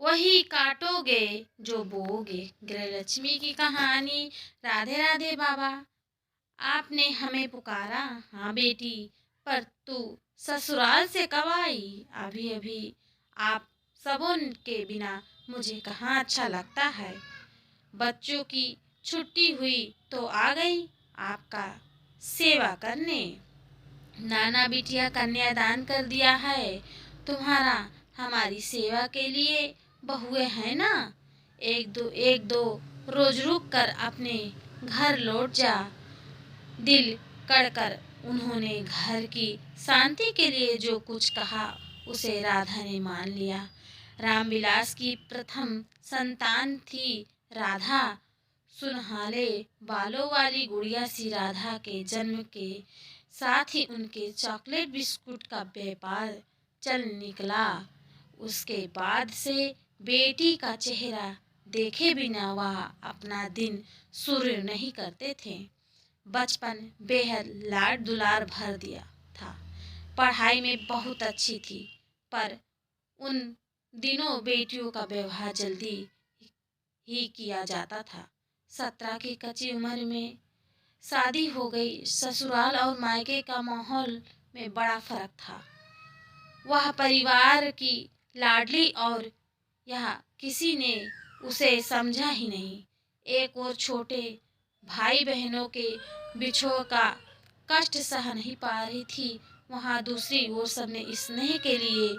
वही काटोगे जो बोओगे। गृहलक्ष्मी की कहानी। राधे राधे बाबा। आपने हमें पुकारा, हाँ बेटी, पर तू ससुराल से कब आई? अभी अभी। आप सबों के बिना मुझे कहाँ अच्छा लगता है। बच्चों की छुट्टी हुई तो आ गई आपका सेवा करने। नाना बिटिया कन्यादान कर दिया है तुम्हारा, हमारी सेवा के लिए बहुएं हैं ना। एक दो रोज रुक कर अपने घर लौट जा। दिल कड़कर उन्होंने घर की शांति के लिए जो कुछ कहा उसे राधा ने मान लिया। रामविलास की प्रथम संतान थी राधा। सुनहले बालों वाली गुड़िया सी राधा के जन्म के साथ ही उनके चॉकलेट बिस्कुट का व्यापार चल निकला। उसके बाद से बेटी का चेहरा देखे बिना वह अपना दिन शुरू नहीं करते थे। बचपन बेहद लाड दुलार भर दिया था। पढ़ाई में बहुत अच्छी थी, पर उन दिनों बेटियों का व्यवहार जल्दी ही किया जाता था। 17 की कच्ची उम्र में शादी हो गई। ससुराल और मायके का माहौल में बड़ा फर्क था। वह परिवार की लाडली और यह किसी ने उसे समझा ही नहीं। एक और छोटे भाई बहनों के बिछोह का कष्ट सह नहीं पा रही थी, वहाँ दूसरी ओर सबने स्नेह के लिए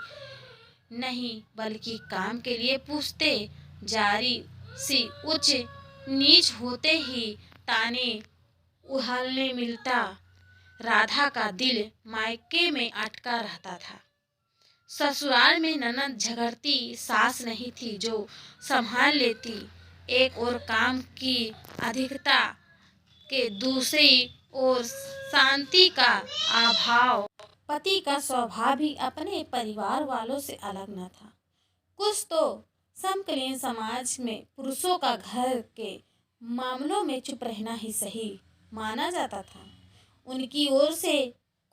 नहीं बल्कि काम के लिए पूछते जारी सी उच्च नीच होते ही ताने उहालने मिलता। राधा का दिल मायके में अटका रहता था। ससुराल में ननद झगड़ती सास नहीं थी जो संभाल लेती। एक और काम की अधिकता के दूसरी ओर शांति का अभाव। पति का स्वभाव भी अपने परिवार वालों से अलग न था। कुछ तो समकालीन समाज में पुरुषों का घर के मामलों में चुप रहना ही सही माना जाता था। उनकी ओर से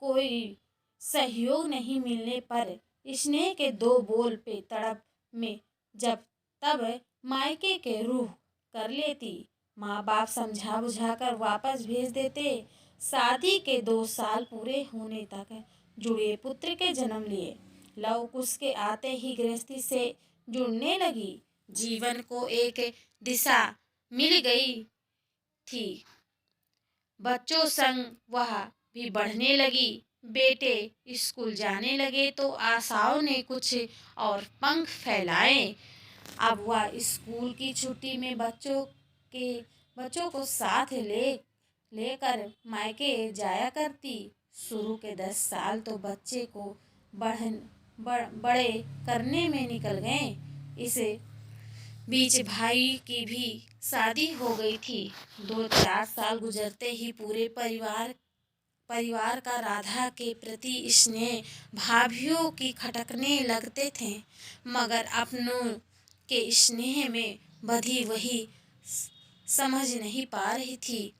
कोई सहयोग नहीं मिलने पर स्नेह के दो बोल पे तड़प में जब तब मायके के रूह कर लेती। माँ बाप समझा बुझाकर वापस भेज देते। शादी के 2 साल पूरे होने तक जुड़े पुत्र के जन्म लिए। लव कुश के आते ही गृहस्थी से जुड़ने लगी। जीवन को एक दिशा मिल गई थी। बच्चों संग वह भी बढ़ने लगी। बेटे स्कूल जाने लगे तो आशाओं ने कुछ और पंख फैलाए। अब वह स्कूल की छुट्टी में बच्चों को साथ लेकर मायके जाया करती। शुरू के 10 साल तो बच्चे को बड़े करने में निकल गए। इसे बीच भाई की भी शादी हो गई थी। 2-4 साल गुजरते ही पूरे परिवार का राधा के प्रति स्नेह भाभीियों की खटकने लगते थे। मगर अपनों के स्नेह में बधी वही समझ नहीं पा रही थी।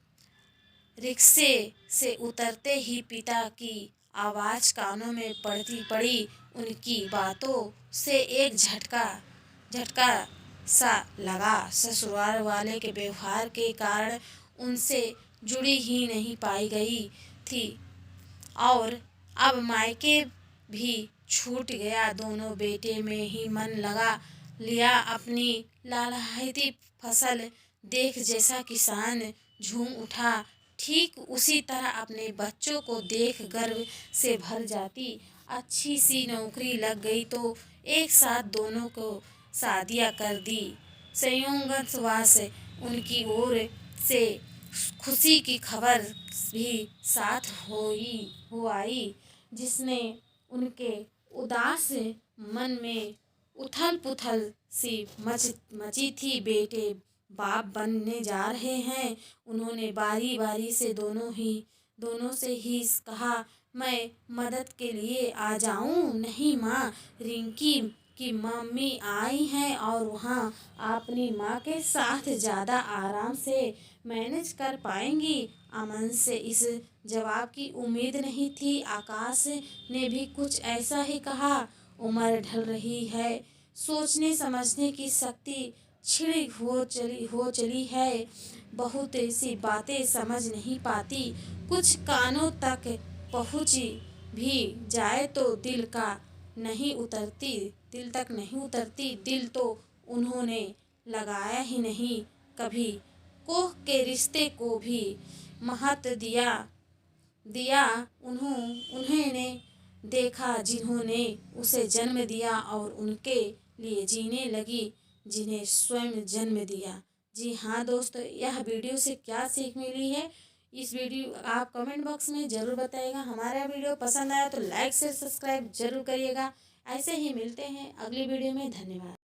रिक्शे से उतरते ही पिता की आवाज़ कानों में पड़ी। उनकी बातों से एक झटका सा लगा। ससुराल वाले के व्यवहार के कारण उनसे जुड़ी ही नहीं पाई गई थी और अब मायके भी छूट गया। दोनों बेटे में ही मन लगा लिया। अपनी लहलहाती फसल देख जैसा किसान झूम उठा, ठीक उसी तरह अपने बच्चों को देख गर्व से भर जाती। अच्छी सी नौकरी लग गई तो एक साथ दोनों को शादियां कर दी। संयोगवश उनकी ओर से खुशी की खबर भी साथ हो आई, जिसने उनके उदास मन में उथल पुथल सी मची थी। बेटे बाप बनने जा रहे हैं। उन्होंने बारी बारी से दोनों से ही कहा, मैं मदद के लिए आ जाऊं? नहीं माँ, रिंकी की मम्मी आई हैं और वहाँ अपनी माँ के साथ ज़्यादा आराम से मैनेज कर पाएंगी। अमन से इस जवाब की उम्मीद नहीं थी। आकाश ने भी कुछ ऐसा ही कहा। उम्र ढल रही है, सोचने समझने की शक्ति छिड़ी हो चली है। बहुत सी बातें समझ नहीं पाती, कुछ कानों तक पहुँची भी जाए तो दिल तक नहीं उतरती। दिल तो उन्होंने लगाया ही नहीं कभी, कोह के रिश्ते को भी महत्व दिया उन्होंने देखा जिन्होंने उसे जन्म दिया, और उनके लिए जीने लगी जिन्हें स्वयं जन्म दिया। जी हाँ दोस्तों, यह वीडियो से क्या सीख मिली है, इस वीडियो आप कमेंट बॉक्स में ज़रूर बताइएगा। हमारा वीडियो पसंद आया तो लाइक से सब्सक्राइब जरूर करिएगा। ऐसे ही मिलते हैं अगली वीडियो में। धन्यवाद।